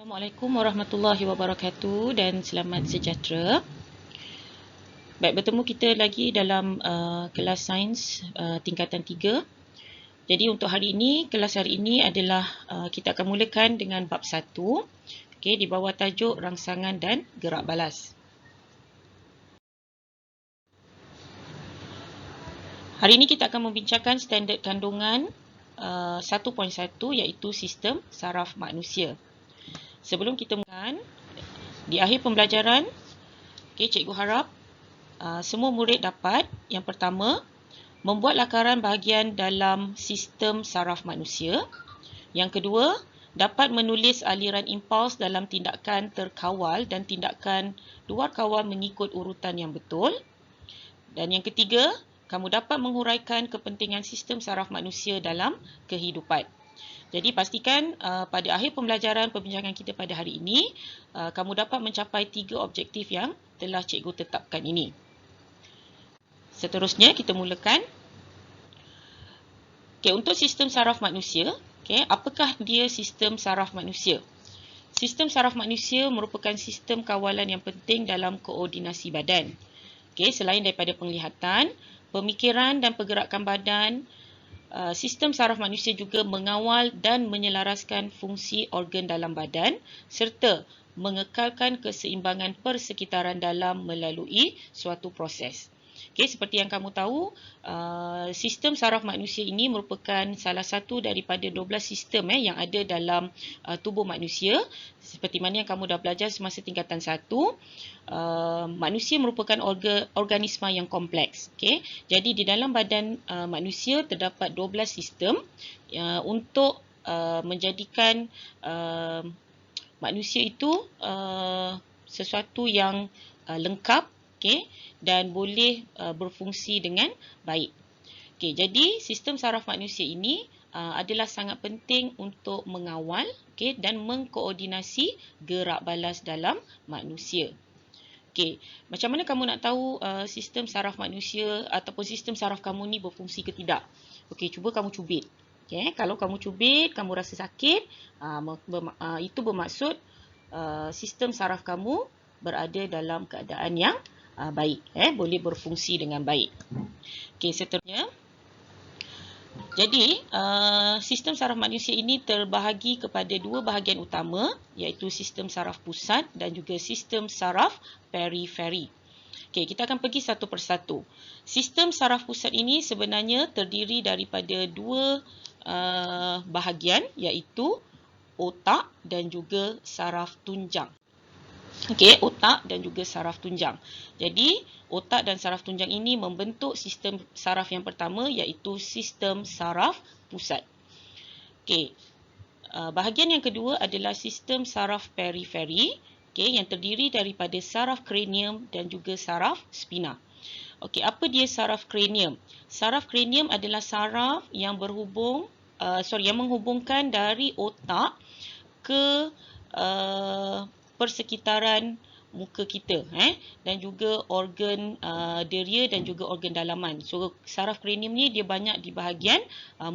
Assalamualaikum warahmatullahi wabarakatuh dan selamat sejahtera. Baik, bertemu kita lagi dalam kelas sains tingkatan 3. Jadi untuk hari ini, kelas hari ini adalah kita akan mulakan dengan bab 1. Okey, di bawah tajuk rangsangan dan gerak balas. Hari ini kita akan membincangkan standard kandungan 1.1 iaitu sistem saraf manusia. Sebelum kita mulakan, di akhir pembelajaran, cikgu harap semua murid dapat, yang pertama, membuat lakaran bahagian dalam sistem saraf manusia. Yang kedua, dapat menulis aliran impuls dalam tindakan terkawal dan tindakan luar kawal mengikut urutan yang betul. Dan yang ketiga, kamu dapat menguraikan kepentingan sistem saraf manusia dalam kehidupan. Jadi pastikan pada akhir pembelajaran perbincangan kita pada hari ini, kamu dapat mencapai 3 objektif yang telah cikgu tetapkan ini. Seterusnya kita mulakan. Okey, untuk sistem saraf manusia, apakah dia sistem saraf manusia? Sistem saraf manusia merupakan sistem kawalan yang penting dalam koordinasi badan. Selain daripada penglihatan, pemikiran dan pergerakan badan, sistem saraf manusia juga mengawal dan menyelaraskan fungsi organ dalam badan serta mengekalkan keseimbangan persekitaran dalam melalui suatu proses. Seperti yang kamu tahu, sistem saraf manusia ini merupakan salah satu daripada 12 sistem yang ada dalam tubuh manusia. Seperti mana yang kamu dah belajar semasa tingkatan 1, manusia merupakan organisma yang kompleks. Jadi di dalam badan manusia terdapat 12 sistem untuk menjadikan manusia itu sesuatu yang lengkap, dan boleh berfungsi dengan baik. Jadi sistem saraf manusia ini adalah sangat penting untuk mengawal dan mengkoordinasi gerak balas dalam manusia. Macam mana kamu nak tahu sistem saraf manusia ataupun sistem saraf kamu ni berfungsi ke tidak? Cuba kamu cubit. Kalau kamu cubit, kamu rasa sakit, itu bermaksud sistem saraf kamu berada dalam keadaan yang baik, boleh berfungsi dengan baik. Seterusnya. Jadi, sistem saraf manusia ini terbahagi kepada 2 bahagian utama, iaitu sistem saraf pusat dan juga sistem saraf periferi. Kita akan pergi satu persatu. Sistem saraf pusat ini sebenarnya terdiri daripada 2 bahagian, iaitu otak dan juga saraf tunjang. Otak dan juga saraf tunjang. Jadi, otak dan saraf tunjang ini membentuk sistem saraf yang pertama, iaitu sistem saraf pusat. Bahagian yang kedua adalah sistem saraf periferi, yang terdiri daripada saraf kranium dan juga saraf spina. Apa dia saraf kranium? Saraf kranium adalah saraf yang menghubungkan dari otak ke persekitaran muka kita, dan juga organ deria dan juga organ dalaman. So saraf kranium ni dia banyak di bahagian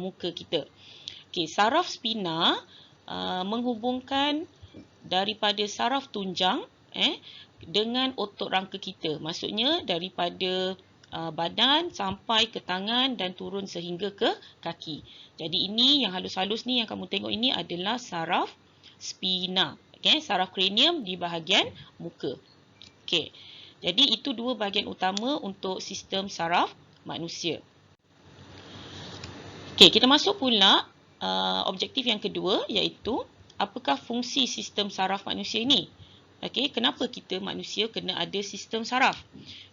muka kita. Saraf spina menghubungkan daripada saraf tunjang dengan otot rangka kita. Maksudnya daripada badan sampai ke tangan dan turun sehingga ke kaki. Jadi ini yang halus-halus ni yang kamu tengok ini adalah saraf spina. Saraf kranium di bahagian muka. Jadi itu 2 bahagian utama untuk sistem saraf manusia. Kita masuk pula objektif yang kedua, iaitu apakah fungsi sistem saraf manusia ini? Kenapa kita manusia kena ada sistem saraf?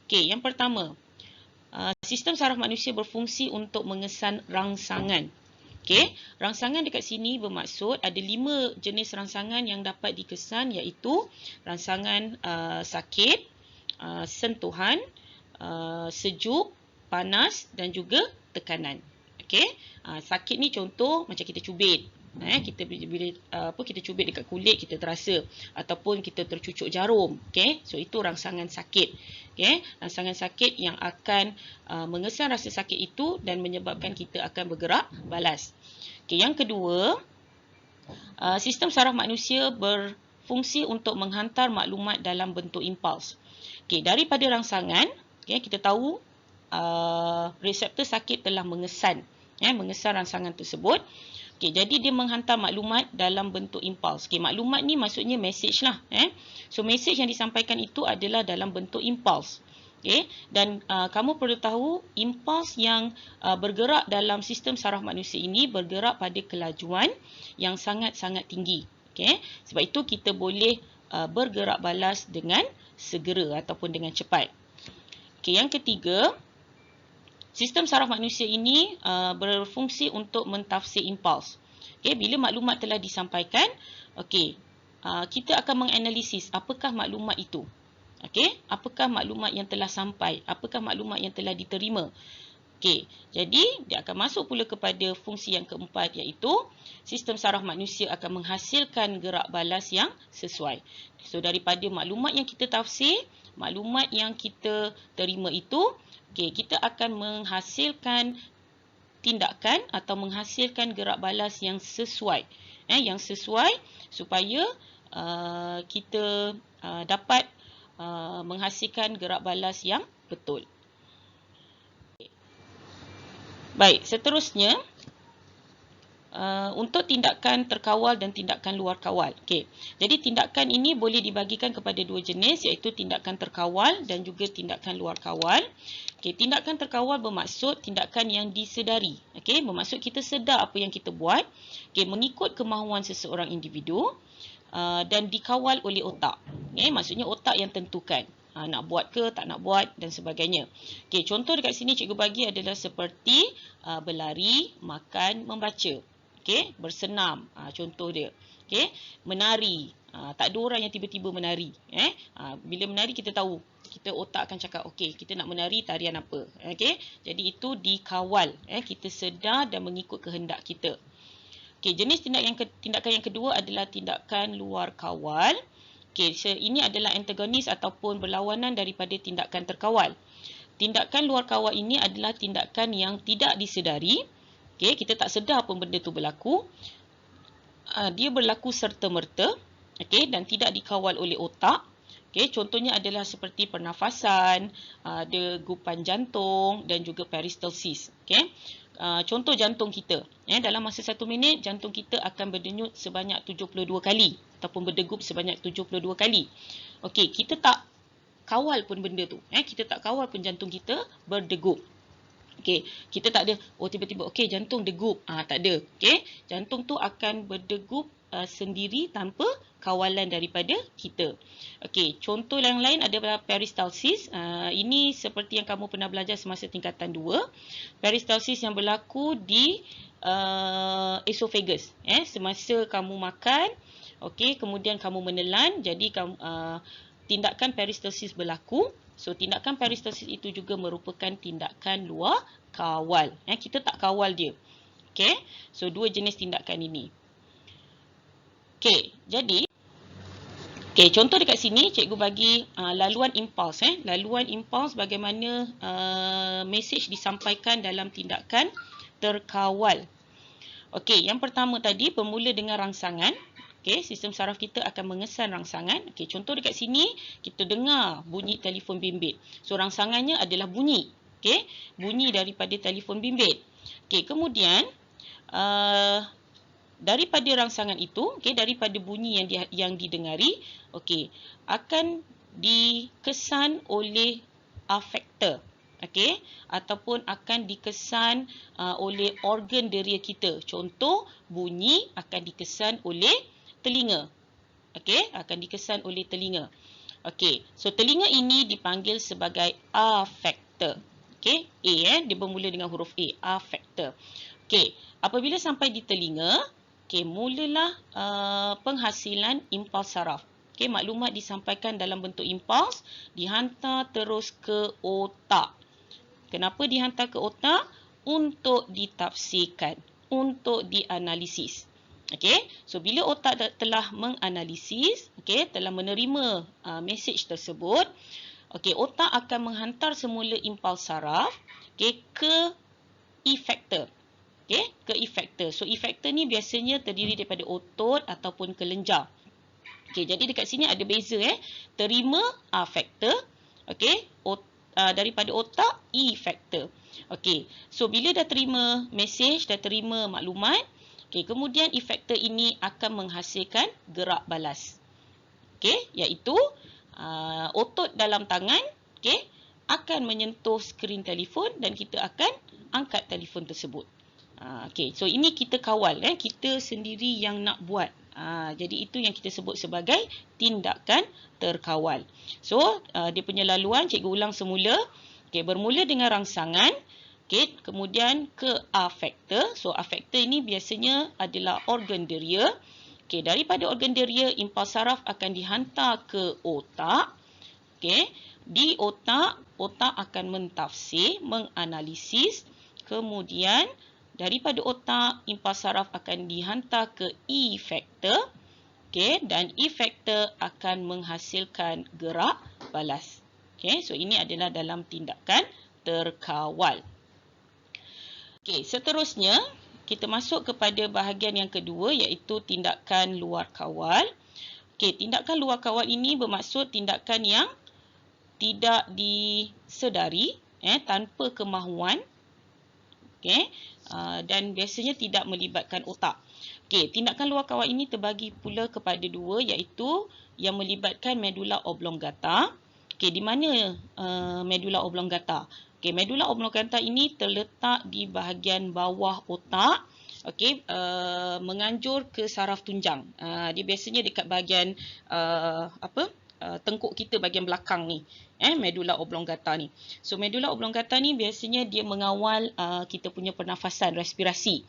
Yang pertama, sistem saraf manusia berfungsi untuk mengesan rangsangan. Rangsangan dekat sini bermaksud ada 5 jenis rangsangan yang dapat dikesan, iaitu rangsangan sakit, sentuhan, sejuk, panas dan juga tekanan. Sakit ni contoh macam kita cubit. Bila kita cubit dekat kulit, kita terasa, ataupun kita tercucuk jarum. So itu rangsangan sakit. Rangsangan sakit yang akan mengesan rasa sakit itu dan menyebabkan kita akan bergerak balas. Yang kedua, Sistem saraf manusia berfungsi untuk menghantar maklumat dalam bentuk impuls. Okey, daripada rangsangan, kita tahu reseptor sakit telah mengesan rangsangan tersebut. Okey, jadi dia menghantar maklumat dalam bentuk impuls. Okey, maklumat ni maksudnya message lah. So message yang disampaikan itu adalah dalam bentuk impuls. Okay. Dan kamu perlu tahu impuls yang bergerak dalam sistem saraf manusia ini bergerak pada kelajuan yang sangat-sangat tinggi. Okay. Sebab itu kita boleh bergerak balas dengan segera ataupun dengan cepat. Okay. Yang ketiga, sistem saraf manusia ini berfungsi untuk mentafsir impuls. Okay. Bila maklumat telah disampaikan, kita akan menganalisis apakah maklumat itu. Okey, apakah maklumat yang telah sampai? Apakah maklumat yang telah diterima? Okey, jadi dia akan masuk pula kepada fungsi yang keempat, iaitu sistem saraf manusia akan menghasilkan gerak balas yang sesuai. So daripada maklumat yang kita tafsir, maklumat yang kita terima itu, kita akan menghasilkan tindakan atau menghasilkan gerak balas yang sesuai. Yang sesuai supaya kita dapat menghasilkan gerak balas yang betul. Baik, seterusnya untuk tindakan terkawal dan tindakan luar kawal. Okey. Jadi tindakan ini boleh dibagikan kepada dua jenis, iaitu tindakan terkawal dan juga tindakan luar kawal. Okey, tindakan terkawal bermaksud tindakan yang disedari. Okey, bermaksud kita sedar apa yang kita buat, mengikut kemahuan seseorang individu. Dan dikawal oleh otak. Maksudnya otak yang tentukan nak buat ke tak nak buat dan sebagainya. Contoh dekat sini cikgu bagi adalah seperti berlari, makan, membaca. Bersenam, contoh dia. Menari, tak ada orang yang tiba-tiba menari. Bila menari kita tahu, kita otak akan cakap, kita nak menari tarian apa. Jadi itu dikawal. Kita sedar dan mengikut kehendak kita. Jenis tindakan yang kedua adalah tindakan luar kawal. Ini adalah antagonis ataupun berlawanan daripada tindakan terkawal. Tindakan luar kawal ini adalah tindakan yang tidak disedari. Kita tak sedar apa benda tu berlaku. Dia berlaku serta-merta, dan tidak dikawal oleh otak. Contohnya adalah seperti pernafasan, degupan jantung dan juga peristalsis. Contoh jantung kita. Dalam masa 1 minit, jantung kita akan berdenyut sebanyak 72 kali ataupun berdegup sebanyak 72 kali. Kita tak kawal pun benda tu. Kita tak kawal pun jantung kita berdegup. Kita tak ada, tiba-tiba, jantung degup. Tak ada. Jantung tu akan berdegup sendiri tanpa kawalan daripada kita. Contoh yang lain adalah peristalsis. Ini seperti yang kamu pernah belajar semasa tingkatan 2. Peristalsis yang berlaku di esophagus. Semasa kamu makan, kemudian kamu menelan, jadi tindakan peristalsis berlaku. So tindakan peristalsis itu juga merupakan tindakan luar kawal. Kita tak kawal dia. So dua jenis tindakan ini. Jadi contoh dekat sini cikgu bagi laluan impuls. Laluan impuls bagaimana mesej disampaikan dalam tindakan terkawal. Yang pertama tadi bermula dengan rangsangan. Sistem saraf kita akan mengesan rangsangan. Contoh dekat sini kita dengar bunyi telefon bimbit. So rangsangannya adalah bunyi. Bunyi daripada telefon bimbit. Kemudian daripada rangsangan itu, daripada bunyi yang didengari, akan dikesan oleh afektor, ataupun akan dikesan oleh organ deria kita. Contoh, bunyi akan dikesan oleh telinga. Akan dikesan oleh telinga. So telinga ini dipanggil sebagai afektor. A, dia bermula dengan huruf A, afektor. Apabila sampai di telinga, mulalah penghasilan impuls saraf. Maklumat disampaikan dalam bentuk impuls, dihantar terus ke otak. Kenapa dihantar ke otak? Untuk ditafsirkan, untuk dianalisis. So bila otak telah menganalisis, telah menerima mesej tersebut, otak akan menghantar semula impuls saraf ke efektor. ke efektor. So efektor ni biasanya terdiri daripada otot ataupun kelenjar. Jadi dekat sini ada beza terima faktor, daripada otak efektor. So bila dah terima mesej, dah terima maklumat, kemudian efektor ini akan menghasilkan gerak balas. Iaitu otot dalam tangan akan menyentuh skrin telefon dan kita akan angkat telefon tersebut. So ini kita kawal, kita sendiri yang nak buat. Jadi itu yang kita sebut sebagai tindakan terkawal. So dia punya laluan, cikgu ulang semula. Bermula dengan rangsangan, kemudian ke afektor. So afektor ini biasanya adalah organ deria. Daripada organ deria, impuls saraf akan dihantar ke otak. Di otak akan mentafsir, menganalisis. Kemudian daripada otak, impuls saraf akan dihantar ke efektor. Dan efektor akan menghasilkan gerak balas. So ini adalah dalam tindakan terkawal. Seterusnya, kita masuk kepada bahagian yang kedua, iaitu tindakan luar kawal. Tindakan luar kawal ini bermaksud tindakan yang tidak disedari, tanpa kemahuan, dan biasanya tidak melibatkan otak. Tindakan luar kawal ini terbagi pula kepada dua, iaitu yang melibatkan medula oblongata. Di mana medula oblongata? Medula oblongata ini terletak di bahagian bawah otak, menganjur ke saraf tunjang. Dia biasanya dekat bahagian tengkuk kita bahagian belakang ni, medula oblongata ni. So medula oblongata ni biasanya dia mengawal kita punya pernafasan, respirasi.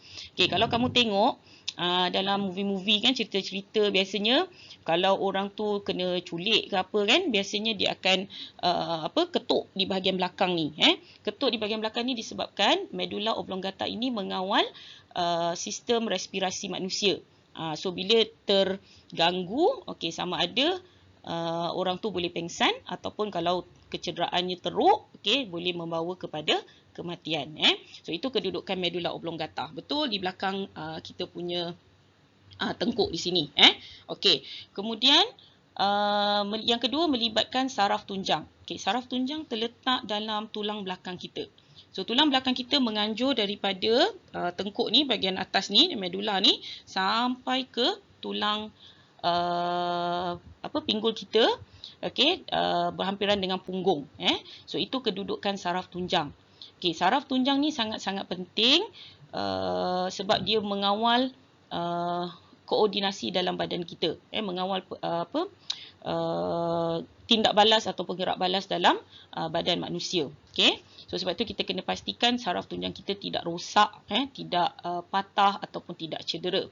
Kalau kamu tengok dalam movie-movie kan, cerita-cerita biasanya kalau orang tu kena culik ke apa kan, biasanya dia akan ketuk di bahagian belakang ni. Ketuk di bahagian belakang ni disebabkan medula oblongata ini mengawal sistem respirasi manusia. So bila terganggu, sama ada orang tu boleh pengsan ataupun kalau kecederaannya teruk, boleh membawa kepada kematian. So itu kedudukan medula oblongata. Betul di belakang kita punya tengkuk di sini. Kemudian yang kedua melibatkan saraf tunjang. Saraf tunjang terletak dalam tulang belakang kita. So tulang belakang kita menganjur daripada tengkuk ni, bahagian atas ni, medula ni, sampai ke tulang pinggul kita, berhampiran dengan punggung. So itu kedudukan saraf tunjang. Saraf tunjang ni sangat-sangat penting sebab dia mengawal koordinasi dalam badan kita, mengawal tindak balas atau gerak balas dalam badan manusia. So sebab tu kita kena pastikan saraf tunjang kita tidak rosak, tidak patah ataupun tidak cedera.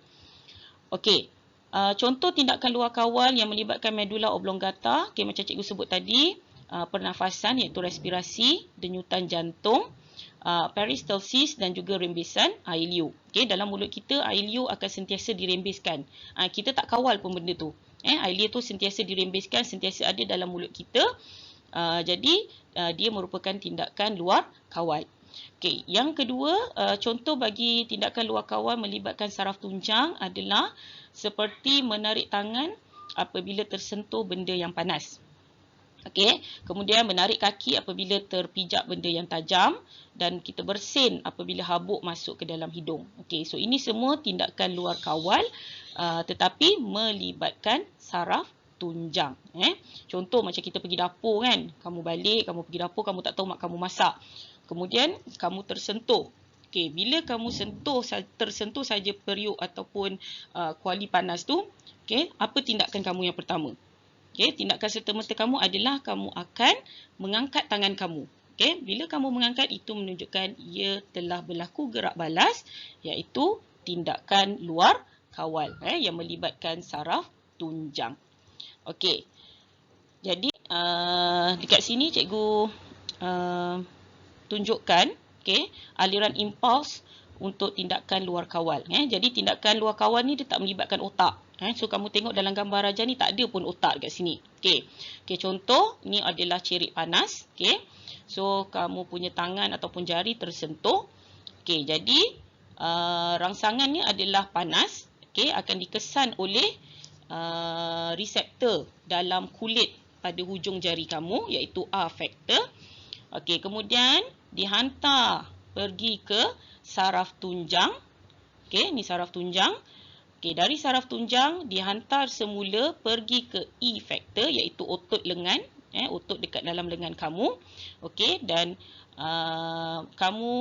Contoh tindakan luar kawal yang melibatkan medula oblongata, macam cikgu sebut tadi, pernafasan iaitu respirasi, denyutan jantung, peristalsis dan juga rembesan air liu. Dalam mulut kita, air liu akan sentiasa dirembeskan. Kita tak kawal pun benda tu. Air liu tu sentiasa dirembeskan, sentiasa ada dalam mulut kita. Jadi, dia merupakan tindakan luar kawal. Yang kedua, contoh bagi tindakan luar kawal melibatkan saraf tunjang adalah seperti menarik tangan apabila tersentuh benda yang panas. Kemudian menarik kaki apabila terpijak benda yang tajam dan kita bersin apabila habuk masuk ke dalam hidung. So ini semua tindakan luar kawal tetapi melibatkan saraf tunjang. Contoh macam kita pergi dapur kan, kamu balik, kamu pergi dapur, kamu tak tahu mak kamu masak. Kemudian kamu tersentuh. Bila kamu tersentuh saja periuk ataupun kuali panas tu, apa tindakan kamu yang pertama? Tindakan serta-merta kamu adalah kamu akan mengangkat tangan kamu. Bila kamu mengangkat, itu menunjukkan ia telah berlaku gerak balas, iaitu tindakan luar kawal yang melibatkan saraf tunjang. Jadi dekat sini cikgu tunjukkan aliran impuls untuk tindakan luar kawal. Jadi tindakan luar kawal ni dia tak melibatkan otak. So kamu tengok dalam gambar raja ni tak ada pun otak dekat sini. Contoh ni adalah cerik panas. So kamu punya tangan ataupun jari tersentuh. Jadi rangsangan ni adalah panas, okey, akan dikesan oleh reseptor dalam kulit pada hujung jari kamu, iaitu R factor. Okey, kemudian dihantar pergi ke saraf tunjang. Okey, ni saraf tunjang. Okey, dari saraf tunjang dihantar semula pergi ke E factor, iaitu otot lengan, otot dekat dalam lengan kamu. Okey, dan kamu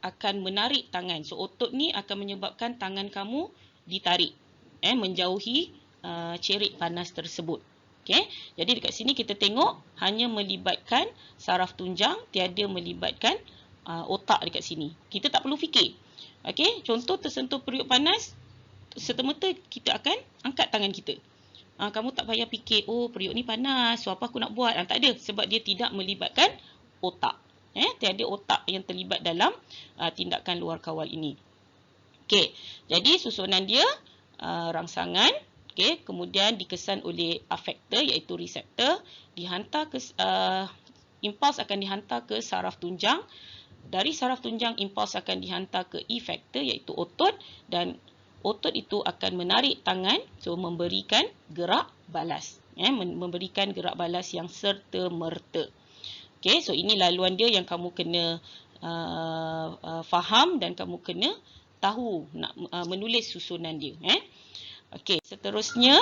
akan menarik tangan. So otot ni akan menyebabkan tangan kamu ditarik, menjauhi cerit panas tersebut. Okay. Jadi dekat sini kita tengok hanya melibatkan saraf tunjang, tiada melibatkan otak dekat sini. Kita tak perlu fikir. Okay. Contoh tersentuh periuk panas, serta-merta kita akan angkat tangan kita. Kamu tak payah fikir, oh periuk ni panas, so apa aku nak buat? Tak ada, sebab dia tidak melibatkan otak. Tiada otak yang terlibat dalam tindakan luar kawal ini. Okay. Jadi susunan dia rangsangan. Okay, kemudian dikesan oleh afektor, iaitu reseptor, dihantar ke impuls akan dihantar ke saraf tunjang. Dari saraf tunjang impuls akan dihantar ke efektor, iaitu otot, dan otot itu akan menarik tangan, so memberikan gerak balas, memberikan gerak balas yang serta-merta. Okay, so ini laluan dia yang kamu kena faham dan kamu kena tahu nak menulis susunan dia. Okey, seterusnya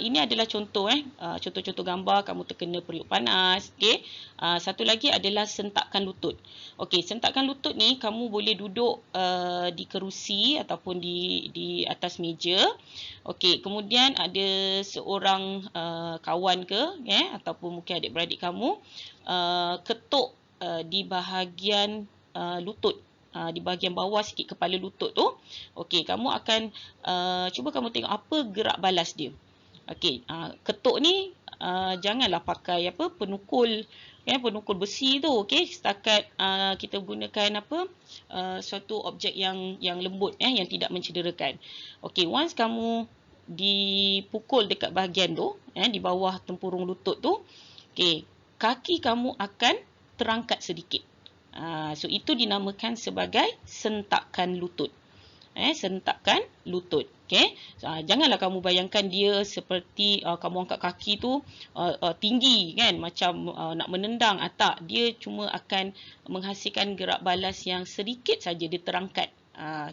ini adalah contoh contoh-contoh gambar kamu terkena periuk panas. Okey, satu lagi adalah sentakan lutut. Okey, sentakan lutut ni kamu boleh duduk di kerusi ataupun di atas meja. Okey, kemudian ada seorang kawan ke ataupun mungkin adik-beradik kamu ketuk di bahagian lutut. Di bahagian bawah sikit kepala lutut tu. Okey, kamu akan cuba kamu tengok apa gerak balas dia. Okey, ketuk ni janganlah pakai penukul penukul besi tu. Okey, setakat kita gunakan suatu objek yang lembut yang tidak mencederakan. Okey, once kamu dipukul dekat bahagian tu di bawah tempurung lutut tu, okey, kaki kamu akan terangkat sedikit. So itu dinamakan sebagai sentakan lutut. Sentakan lutut. Okay? Janganlah kamu bayangkan dia seperti kamu angkat kaki tu tinggi kan, macam nak menendang. Tak, dia cuma akan menghasilkan gerak balas yang sedikit saja, dia terangkat.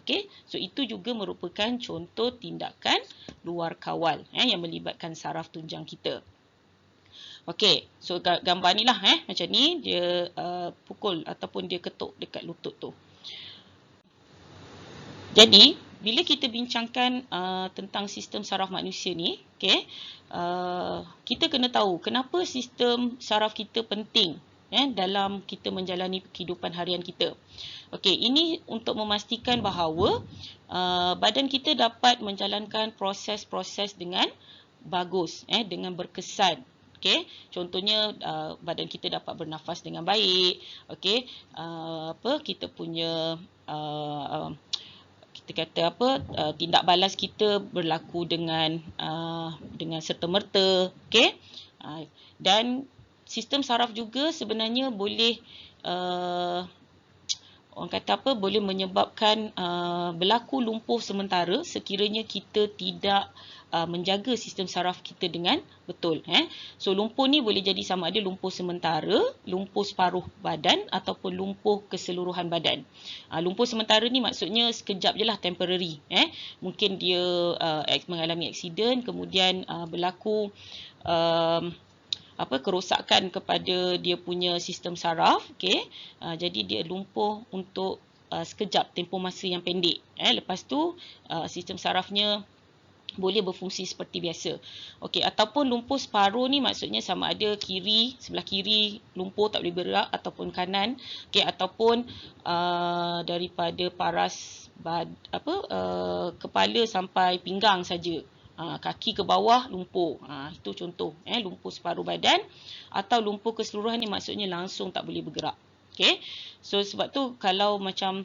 Okay? So itu juga merupakan contoh tindakan luar kawal yang melibatkan saraf tunjang kita. Okey, so gambar ni lah macam ni dia pukul ataupun dia ketuk dekat lutut tu. Jadi, bila kita bincangkan tentang sistem saraf manusia ni, okey, kita kena tahu kenapa sistem saraf kita penting dalam kita menjalani kehidupan harian kita. Okey, ini untuk memastikan bahawa badan kita dapat menjalankan proses-proses dengan bagus, dengan berkesan. Okey, contohnya badan kita dapat bernafas dengan baik. Okey, kita punya kita kata tindak balas kita berlaku dengan serta-merta. Okey, dan sistem saraf juga sebenarnya boleh orang kata boleh menyebabkan berlaku lumpuh sementara sekiranya kita tidak menjaga sistem saraf kita dengan betul. So lumpuh ni boleh jadi sama ada lumpuh sementara, lumpuh separuh badan ataupun lumpuh keseluruhan badan. Lumpuh sementara ni maksudnya sekejap je lah, temporary. Mungkin dia mengalami aksiden, kemudian berlaku kerosakan kepada dia punya sistem saraf. Okay? Jadi dia lumpuh untuk sekejap, tempoh masa yang pendek. Lepas tu sistem sarafnya boleh berfungsi seperti biasa. Okey, ataupun lumpuh separuh ni maksudnya sama ada sebelah kiri lumpuh tak boleh bergerak ataupun kanan. Okey, ataupun daripada paras kepala sampai pinggang saja. Kaki ke bawah lumpuh. Itu contoh lumpuh separuh badan, atau lumpuh keseluruhan ni maksudnya langsung tak boleh bergerak. Okay. So sebab tu kalau macam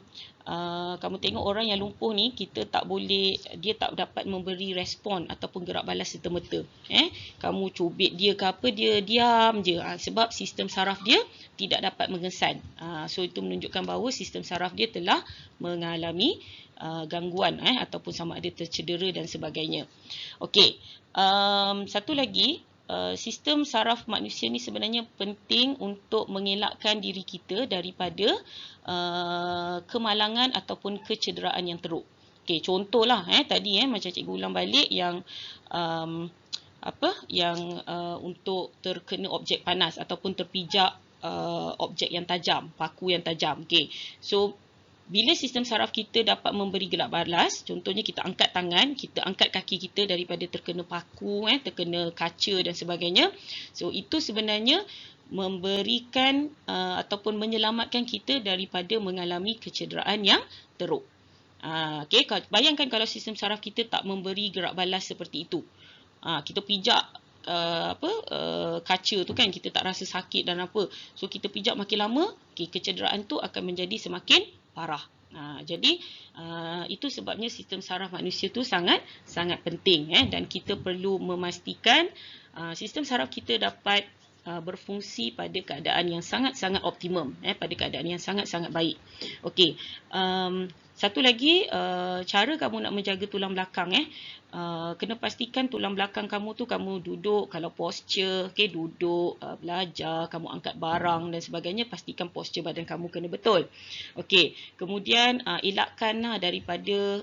kamu tengok orang yang lumpuh ni, kita tak boleh, dia tak dapat memberi respon ataupun gerak balas serta-merta. Kamu cubit dia ke apa, dia diam je. Sebab sistem saraf dia tidak dapat mengesan. So itu menunjukkan bahawa sistem saraf dia telah mengalami gangguan ataupun sama ada tercedera dan sebagainya. Okey. Satu lagi, sistem saraf manusia ni sebenarnya penting untuk mengelakkan diri kita daripada kemalangan ataupun kecederaan yang teruk. Okey, contohlah tadi macam cikgu ulang balik yang untuk terkena objek panas ataupun terpijak objek yang tajam, paku yang tajam. Okey. So bila sistem saraf kita dapat memberi gerak balas, contohnya kita angkat tangan, kita angkat kaki kita daripada terkena paku, terkena kaca dan sebagainya. So itu sebenarnya memberikan ataupun menyelamatkan kita daripada mengalami kecederaan yang teruk. Okay, bayangkan kalau sistem saraf kita tak memberi gerak balas seperti itu. Kita pijak kaca tu kan, kita tak rasa sakit dan apa. So kita pijak makin lama, kecederaan tu akan menjadi semakin parah. Jadi itu sebabnya sistem saraf manusia tu sangat penting dan kita perlu memastikan sistem saraf kita dapat berfungsi pada keadaan yang sangat optimum, pada keadaan yang sangat baik. Okey. Satu lagi, cara kamu nak menjaga tulang belakang, kena pastikan tulang belakang kamu tu kamu duduk, kalau posture, duduk, belajar, kamu angkat barang dan sebagainya, pastikan posture badan kamu kena betul. Okey, kemudian elakkanlah daripada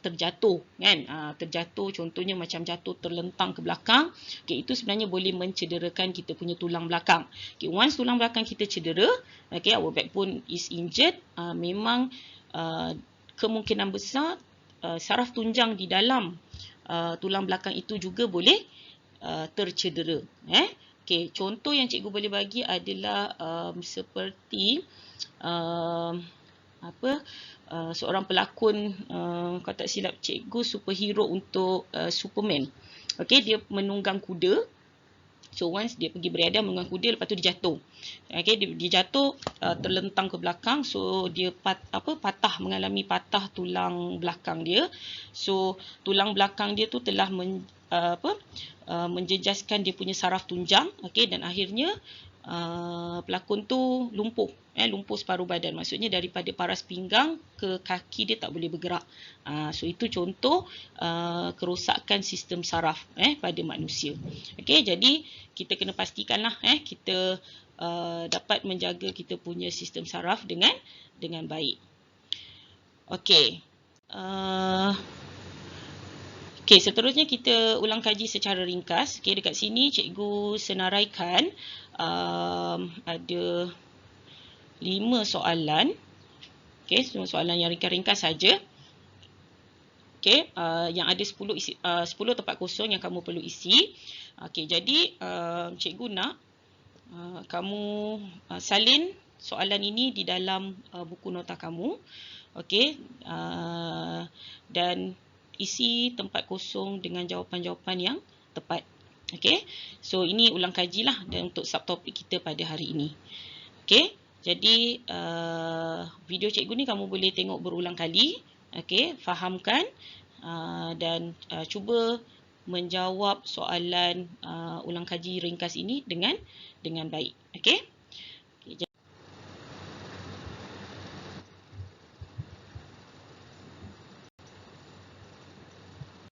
terjatuh kan. Terjatuh contohnya macam jatuh terlentang ke belakang. Okey, itu sebenarnya boleh mencederakan kita punya tulang belakang. Okey, once tulang belakang kita cedera, our backbone is injured, memang kemungkinan besar saraf tunjang di dalam tulang belakang itu juga boleh tercedera. Okey, contoh yang cikgu boleh bagi adalah seperti seorang pelakon, kalau tak silap cikgu, superhero untuk Superman. Okey, dia menunggang kuda. So once dia pergi beriadah menunggang kuda, lepas tu dia jatuh. Okay, dia jatuh terlentang ke belakang. So dia mengalami patah tulang belakang dia. So tulang belakang dia tu telah menjejaskan dia punya saraf tunjang. Okay, dan akhirnya pelakon tu lumpuh. Lumpuh separuh badan. Maksudnya daripada paras pinggang ke kaki dia tak boleh bergerak. So itu contoh kerosakan sistem saraf pada manusia. Okay, jadi kita kena pastikanlah kita dapat menjaga kita punya sistem saraf dengan baik. Okay. Okay, seterusnya kita ulang kaji secara ringkas. Okay, dekat sini cikgu senaraikan ada 5 soalan. Okay, semua soalan yang ringkas-ringkas saja. Okay, yang ada 10 tempat kosong yang kamu perlu isi. Okay, jadi cikgu nak kamu salin soalan ini di dalam buku nota kamu. Okay, dan isi tempat kosong dengan jawapan-jawapan yang tepat. Okay, so ini ulang kajilah dan untuk subtopik kita pada hari ini. Okay, jadi video cikgu ni kamu boleh tengok berulang kali. Okay, fahamkan dan cuba menjawab soalan ulang kaji ringkas ini dengan baik. Okay.